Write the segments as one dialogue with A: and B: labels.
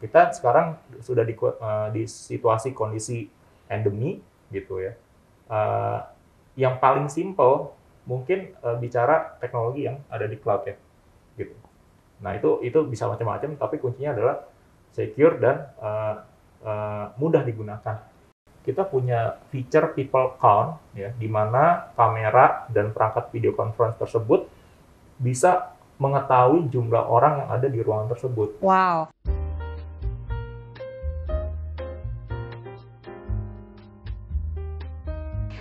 A: Kita sekarang sudah di situasi kondisi endemi gitu ya. Yang paling simple mungkin bicara teknologi yang ada di cloud ya, gitu. Nah itu bisa macam-macam, tapi kuncinya adalah secure dan mudah digunakan. Kita punya feature people count ya, di mana kamera dan perangkat video conference tersebut bisa mengetahui jumlah orang yang ada di ruangan tersebut.
B: Wow.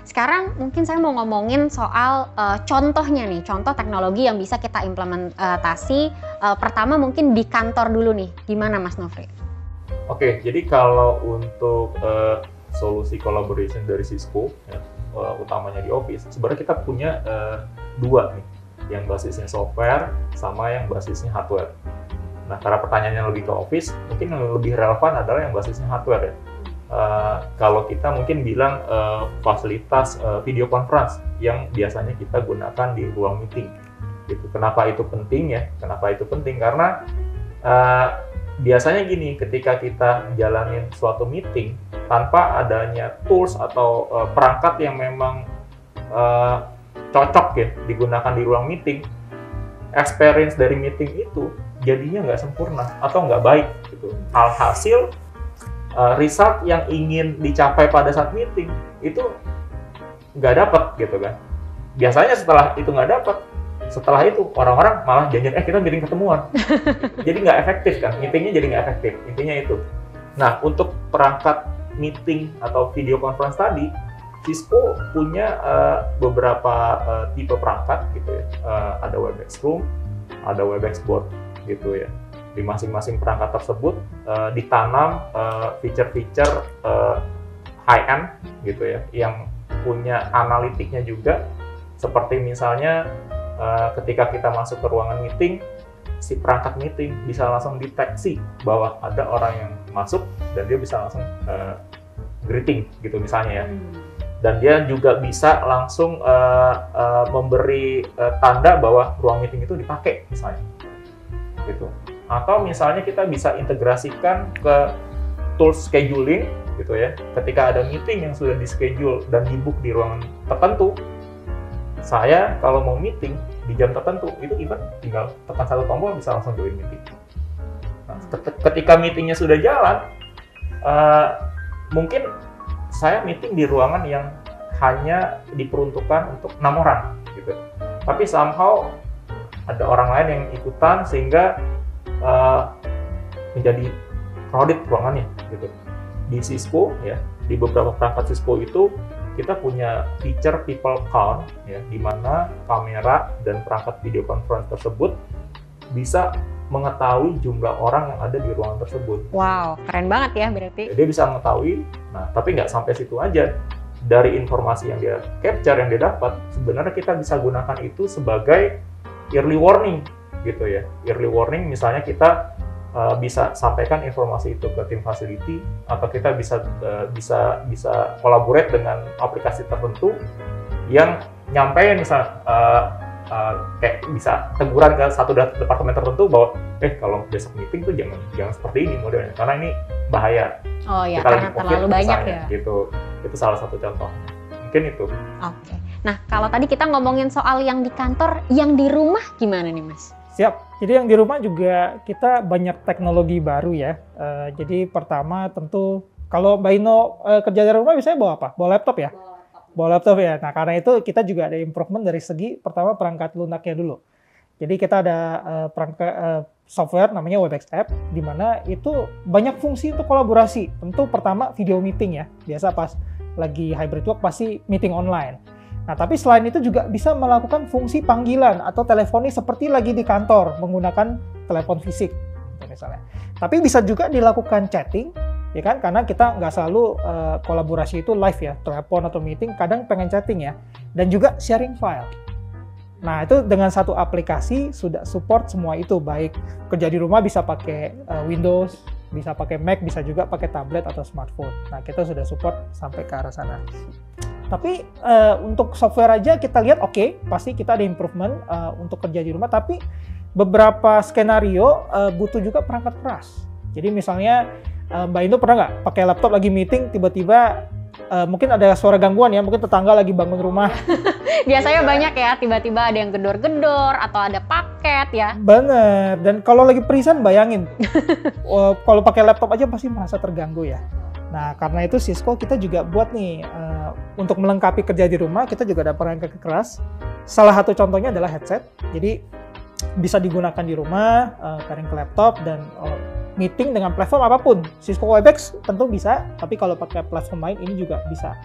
B: Sekarang mungkin saya mau ngomongin soal contohnya nih, contoh teknologi yang bisa kita implementasi. Pertama mungkin di kantor dulu nih, gimana Mas Nofri?
A: Oke, jadi kalau untuk solusi collaboration dari Cisco, ya, utamanya di Office, sebenarnya kita punya dua nih, yang basisnya software sama yang basisnya hardware. Nah, karena pertanyaannya lebih ke Office, mungkin yang lebih relevan adalah yang basisnya hardware ya. Kalau kita mungkin bilang fasilitas video conference yang biasanya kita gunakan di ruang meeting. Gitu. Kenapa itu penting ya? Kenapa itu penting? Karena biasanya gini, ketika kita jalanin suatu meeting tanpa adanya tools atau perangkat yang memang cocok ya digunakan di ruang meeting, experience dari meeting itu jadinya nggak sempurna atau nggak baik. Gitu. Alhasil result yang ingin dicapai pada saat meeting itu nggak dapat gitu kan. Biasanya setelah itu nggak dapat, setelah itu orang-orang malah janjian kita meeting ketemuan. Jadi nggak efektif kan, meetingnya jadi nggak efektif. Intinya itu. Nah, untuk perangkat meeting atau video conference tadi, Cisco punya beberapa tipe perangkat gitu ya. Ada Webex Room, ada Webex Board gitu ya. Di masing-masing perangkat tersebut ditanam feature-feature high-end gitu ya, yang punya analitiknya juga, seperti misalnya ketika kita masuk ke ruangan meeting, si perangkat meeting bisa langsung deteksi bahwa ada orang yang masuk dan dia bisa langsung greeting gitu misalnya ya. Dan dia juga bisa langsung memberi tanda bahwa ruang meeting itu dipakai misalnya gitu. Atau misalnya kita bisa integrasikan ke tools scheduling gitu ya. Ketika ada meeting yang sudah di-schedule dan di-book di ruangan tertentu, saya kalau mau meeting di jam tertentu, itu even tinggal tekan satu tombol bisa langsung join meeting. Nah, ketika meetingnya sudah jalan, mungkin saya meeting di ruangan yang hanya diperuntukkan untuk 6 orang gitu. Tapi somehow ada orang lain yang ikutan sehingga menjadi crowded ruangannya gitu. Di Cisco ya, di beberapa perangkat Cisco itu kita punya feature people count ya, di mana kamera dan perangkat video conference tersebut bisa mengetahui jumlah orang yang ada di ruangan tersebut.
B: Wow, keren banget ya berarti.
A: Dia bisa mengetahui. Nah, tapi nggak sampai situ aja. Dari informasi yang dia capture, yang dia dapat, sebenarnya kita bisa gunakan itu sebagai early warning gitu ya. Early warning misalnya kita bisa sampaikan informasi itu ke tim facility, atau kita bisa collaborate dengan aplikasi tertentu yang nyampein misalnya kayak bisa teguran ke satu departemen tertentu bahwa kalau besok meeting tuh jangan seperti ini modelnya karena ini bahaya.
B: Oh ya,
A: kita
B: karena terlalu banyak
A: misalnya,
B: ya.
A: Gitu. Itu salah satu contoh. Mungkin itu.
B: Oke. Nah, kalau tadi kita ngomongin soal yang di kantor, yang di rumah gimana nih, Mas?
C: Siap. Jadi yang di rumah juga kita banyak teknologi baru ya. Jadi pertama tentu kalau Mbak Ino kerja dari rumah biasanya bawa apa? Bawa laptop ya? Bawa laptop ya. Nah, karena itu kita juga ada improvement dari segi pertama perangkat lunaknya dulu. Jadi kita ada perangkat software namanya Webex App, di mana itu banyak fungsi untuk kolaborasi. Tentu pertama video meeting ya. Biasa pas lagi hybrid work pasti meeting online. Nah, tapi selain itu juga bisa melakukan fungsi panggilan atau teleponis seperti lagi di kantor menggunakan telepon fisik misalnya. Tapi bisa juga dilakukan chatting, ya kan? Karena kita nggak selalu kolaborasi itu live ya, telepon atau meeting, kadang pengen chatting ya. Dan juga sharing file. Nah, itu dengan satu aplikasi sudah support semua itu, baik kerja di rumah bisa pakai Windows, bisa pakai Mac, bisa juga pakai tablet atau smartphone. Nah, kita sudah support sampai ke arah sana. Tapi untuk software aja kita lihat oke, pasti kita ada improvement untuk kerja di rumah, tapi beberapa skenario butuh juga perangkat keras. Jadi misalnya Mbak Indo pernah nggak pakai laptop lagi meeting, tiba-tiba mungkin ada suara gangguan ya, mungkin tetangga lagi bangun rumah.
B: Biasanya banyak ya, tiba-tiba ada yang gedor-gedor atau ada paket ya.
C: Bener, dan kalau lagi present bayangin, kalau pakai laptop aja pasti merasa terganggu ya. Nah, karena itu Cisco kita juga buat nih, untuk melengkapi kerja di rumah, kita juga ada perangkat keras. Salah satu contohnya adalah headset, jadi bisa digunakan di rumah, pairing ke laptop, dan meeting dengan platform apapun. Cisco Webex tentu bisa, tapi kalau pakai platform lain ini juga bisa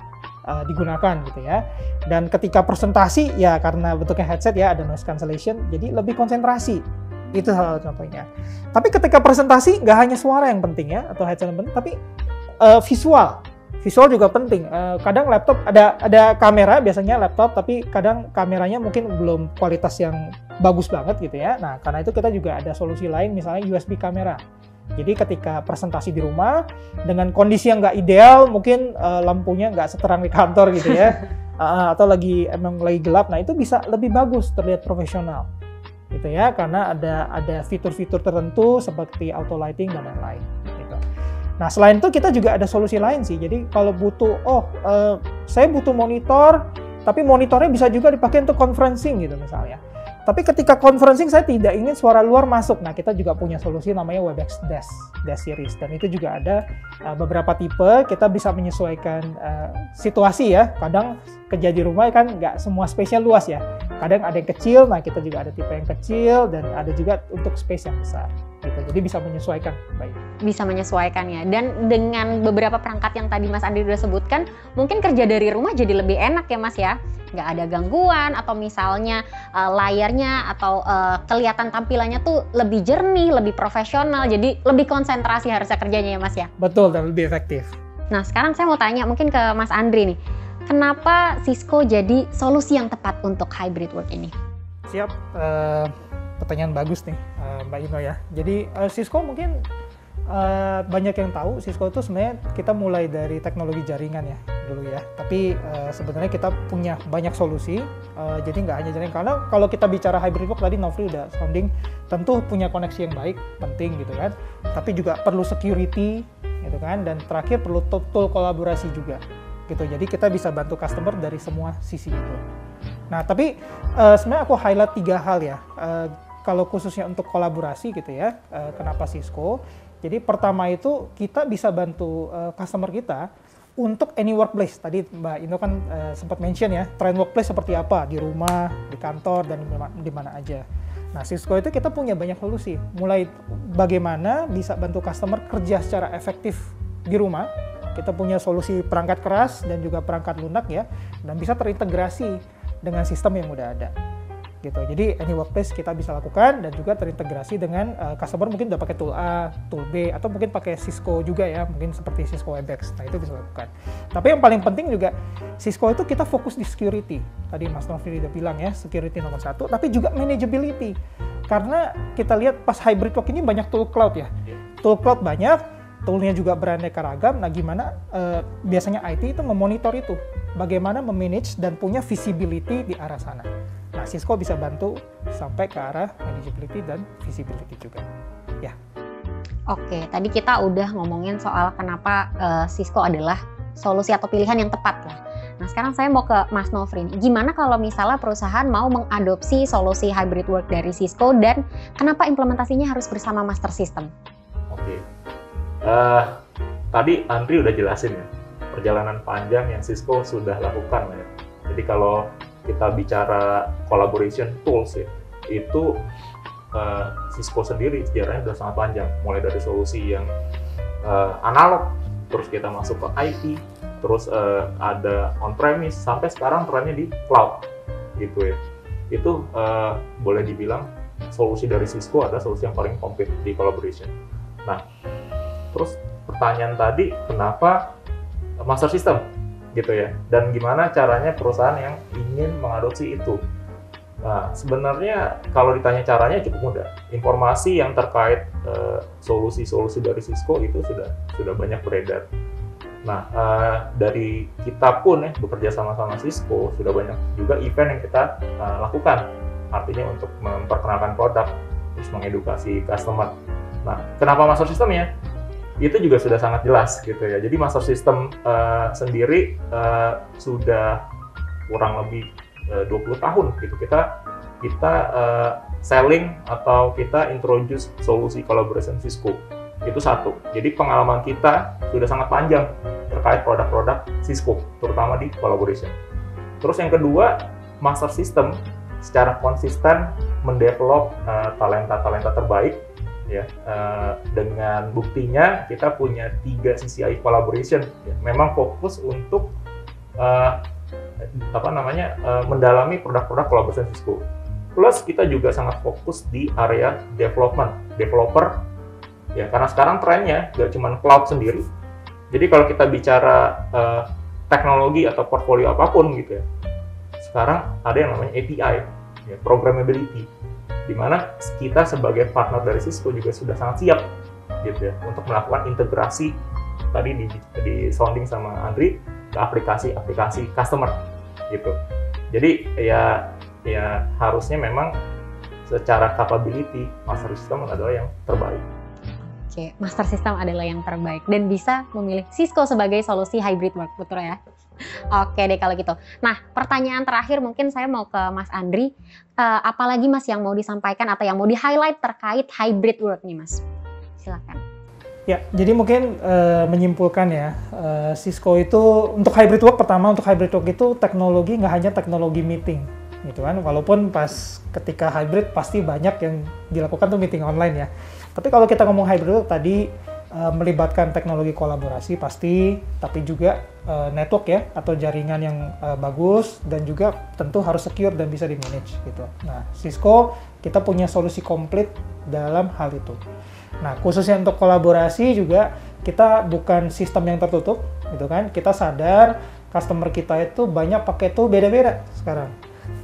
C: digunakan gitu ya. Dan ketika presentasi ya karena bentuknya headset ya ada noise cancellation, jadi lebih konsentrasi. Itu salah satu contohnya. Tapi ketika presentasi nggak hanya suara yang penting ya atau headset yang penting, tapi visual juga penting. Kadang laptop ada kamera biasanya laptop, tapi kadang kameranya mungkin belum kualitas yang bagus banget gitu ya. Nah karena itu kita juga ada solusi lain, misalnya USB kamera. Jadi ketika presentasi di rumah dengan kondisi yang nggak ideal, mungkin lampunya nggak seterang di kantor gitu ya, atau emang lagi gelap, nah itu bisa lebih bagus terlihat profesional gitu ya, karena ada fitur-fitur tertentu seperti auto lighting dan lain-lain gitu. Nah selain itu kita juga ada solusi lain sih. Jadi kalau butuh, saya butuh monitor, tapi monitornya bisa juga dipakai untuk conferencing gitu misalnya. Tapi ketika conferencing saya tidak ingin suara luar masuk. Nah, kita juga punya solusi namanya Webex Dash series, dan itu juga ada beberapa tipe. Kita bisa menyesuaikan situasi ya. Kadang kerja di rumah kan nggak semua space-nya luas ya. Kadang ada yang kecil, nah kita juga ada tipe yang kecil, dan ada juga untuk space yang besar. Gitu. Jadi bisa menyesuaikan. Baik.
B: Bisa menyesuaikan ya. Dan dengan beberapa perangkat yang tadi Mas Andri sudah sebutkan, mungkin kerja dari rumah jadi lebih enak ya Mas ya. Nggak ada gangguan, atau misalnya layarnya atau kelihatan tampilannya tuh lebih jernih, lebih profesional, jadi lebih konsentrasi harusnya kerjanya ya Mas ya?
C: Betul, dan lebih efektif.
B: Nah sekarang saya mau tanya mungkin ke Mas Andri nih, kenapa Cisco jadi solusi yang tepat untuk hybrid work ini?
C: Siap, pertanyaan bagus nih Mbak Ino ya. Jadi Cisco mungkin banyak yang tahu Cisco itu sebenarnya kita mulai dari teknologi jaringan ya dulu ya, tapi sebenarnya kita punya banyak solusi, jadi nggak hanya jaringan, karena kalau kita bicara hybrid work tadi Nofri udah sounding, tentu punya koneksi yang baik penting gitu kan, tapi juga perlu security gitu kan, dan terakhir perlu tool kolaborasi juga gitu, jadi kita bisa bantu customer dari semua sisi itu. Nah tapi sebenarnya aku highlight 3 hal ya, kalau khususnya untuk kolaborasi gitu ya, kenapa Cisco. Jadi pertama itu kita bisa bantu customer kita untuk any workplace. Tadi Mbak Indo kan sempat mention ya, trend workplace seperti apa, di rumah, di kantor, dan di mana aja. Nah Cisco itu kita punya banyak solusi, mulai bagaimana bisa bantu customer kerja secara efektif di rumah. Kita punya solusi perangkat keras dan juga perangkat lunak ya, dan bisa terintegrasi dengan sistem yang udah ada. Gitu. Jadi any workplace kita bisa lakukan, dan juga terintegrasi dengan customer mungkin udah pakai tool A, tool B, atau mungkin pakai Cisco juga ya, mungkin seperti Cisco Webex. Nah itu bisa lakukan. Tapi yang paling penting juga Cisco itu kita fokus di security. Tadi Mas Nofri udah bilang ya, security nomor 1, tapi juga manageability. Karena kita lihat pas hybrid work ini banyak tool cloud ya. Tool cloud banyak, toolnya juga beraneka ragam. Nah gimana biasanya IT itu memonitor itu, bagaimana memanage dan punya visibility di arah sana. Nah, Cisco bisa bantu sampai ke arah manageability dan visibility juga. Ya.
B: Oke, tadi kita udah ngomongin soal kenapa Cisco adalah solusi atau pilihan yang tepat lah. Nah, sekarang saya mau ke Mas Nofri. Gimana kalau misalnya perusahaan mau mengadopsi solusi hybrid work dari Cisco, dan kenapa implementasinya harus bersama master system?
A: Oke. Tadi Andri udah jelasin ya, perjalanan panjang yang Cisco sudah lakukan ya. Jadi kalau kita bicara collaboration tools ya, itu Cisco sendiri sejarahnya sudah sangat panjang, mulai dari solusi yang analog, terus kita masuk ke IT, terus ada on-premise, sampai sekarang trennya di cloud gitu ya. Itu boleh dibilang solusi dari Cisco adalah solusi yang paling komplit di collaboration. Nah, terus pertanyaan tadi, kenapa master system gitu ya, dan gimana caranya perusahaan yang ingin mengadopsi itu? Nah, sebenarnya kalau ditanya caranya cukup mudah. Informasi yang terkait solusi-solusi dari Cisco itu sudah banyak beredar. Nah, dari kita pun ya bekerja sama-sama Cisco, sudah banyak juga event yang kita lakukan. Artinya untuk memperkenalkan produk, terus mengedukasi customer. Nah, kenapa master system ya? Itu juga sudah sangat jelas gitu ya. Jadi master system sendiri sudah kurang lebih 20 tahun gitu kita selling atau kita introduce solusi collaboration Cisco. Itu satu. Jadi pengalaman kita sudah sangat panjang terkait produk-produk Cisco, terutama di collaboration. Terus yang kedua, master system secara konsisten mendevelop talenta-talenta terbaik. Ya, dengan buktinya kita punya 3 CCI collaboration. Ya, memang fokus untuk mendalami produk-produk collaboration Cisco. Plus kita juga sangat fokus di area developer. Ya, karena sekarang trennya nggak cuma cloud sendiri. Jadi kalau kita bicara teknologi atau portfolio apapun gitu ya, sekarang ada yang namanya API, ya, programmability, di mana kita sebagai partner dari Cisco juga sudah sangat siap gitu ya untuk melakukan integrasi tadi di sounding sama Andri ke aplikasi customer gitu. Jadi ya harusnya memang secara capability master system adalah yang terbaik.
B: Oke, master system adalah yang terbaik dan bisa memilih Cisco sebagai solusi hybrid work, betul ya? Oke deh kalau gitu. Nah, pertanyaan terakhir mungkin saya mau ke Mas Andri. Apalagi Mas yang mau disampaikan atau yang mau di-highlight terkait hybrid work nih Mas? Silakan.
C: Ya, jadi mungkin menyimpulkan ya, Cisco itu untuk hybrid work, pertama untuk hybrid work itu teknologi nggak hanya teknologi meeting, gitu kan. Walaupun pas ketika hybrid pasti banyak yang dilakukan tuh meeting online ya. Tapi kalau kita ngomong hybrid work tadi melibatkan teknologi kolaborasi pasti, tapi juga network ya atau jaringan yang bagus dan juga tentu harus secure dan bisa di-manage gitu. Nah, Cisco kita punya solusi komplit dalam hal itu. Nah, khususnya untuk kolaborasi juga kita bukan sistem yang tertutup gitu kan. Kita sadar customer kita itu banyak pakai tool beda-beda sekarang.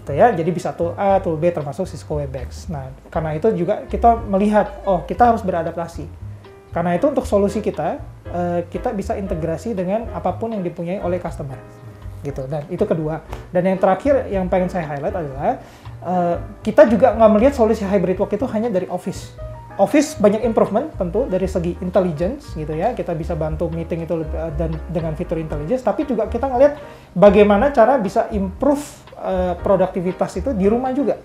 C: Gitu ya, jadi bisa tool A, tool B termasuk Cisco Webex. Nah, karena itu juga kita melihat, oh kita harus beradaptasi. Karena itu untuk solusi kita bisa integrasi dengan apapun yang dipunyai oleh customer, gitu. Dan itu kedua. Dan yang terakhir yang pengen saya highlight adalah kita juga nggak melihat solusi hybrid work itu hanya dari Office. Office banyak improvement tentu dari segi intelligence, gitu ya. Kita bisa bantu meeting itu dan dengan fitur intelligence. Tapi juga kita ngelihat bagaimana cara bisa improve produktivitas itu di rumah juga.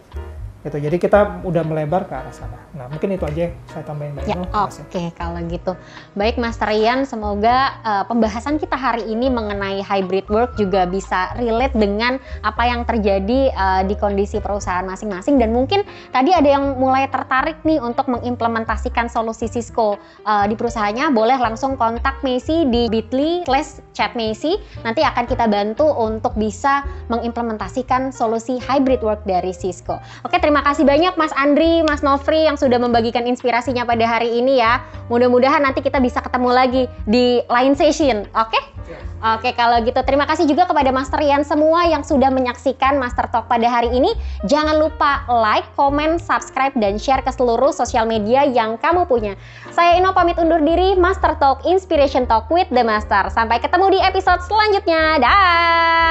C: Gitu. Jadi kita udah melebar ke arah sana. Nah, mungkin itu aja yang saya tambahin.
B: Ya, oke, kalau gitu. Baik Mas Rian, semoga pembahasan kita hari ini mengenai hybrid work juga bisa relate dengan apa yang terjadi di kondisi perusahaan masing-masing. Dan mungkin tadi ada yang mulai tertarik nih untuk mengimplementasikan solusi Cisco di perusahaannya, boleh langsung kontak Messi di bit.ly/chatmessi. Nanti akan kita bantu untuk bisa mengimplementasikan solusi hybrid work dari Cisco. Oke, terima kasih banyak Mas Andri, Mas Nofri yang sudah membagikan inspirasinya pada hari ini ya. Mudah-mudahan nanti kita bisa ketemu lagi di lain session, oke? Oke, kalau gitu terima kasih juga kepada Master Rian semua yang sudah menyaksikan Master Talk pada hari ini. Jangan lupa like, comment, subscribe, dan share ke seluruh sosial media yang kamu punya. Saya Ino pamit undur diri, Master Talk Inspiration Talk with the Master. Sampai ketemu di episode selanjutnya. Dah.